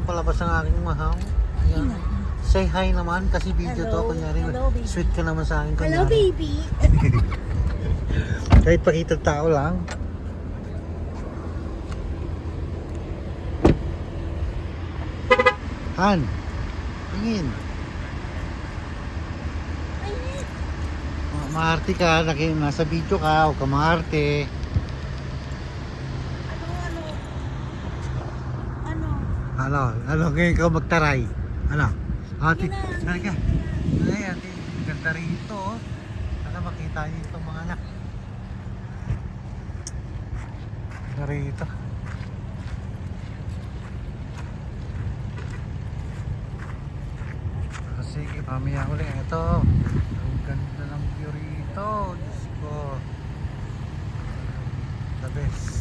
palabas ng aking mahal. Ayan. Say hi naman kasi video to. Kunyari, sweet ka naman sa akin. Hello, Kunyari. baby. Kahit pakita tao lang. Han, tingin. Maarte ka, nasa video ka, huwag ka maarte. Ano, ngayon ka magtaray. Ano? Ate, saan ka? Ay, ate, ganda rito, oh. Sana makita niyo itong mga anak. Ganda rito. Sige, mamaya uli. Ito. Ang ganda ng view rito. Diyos ko. The best.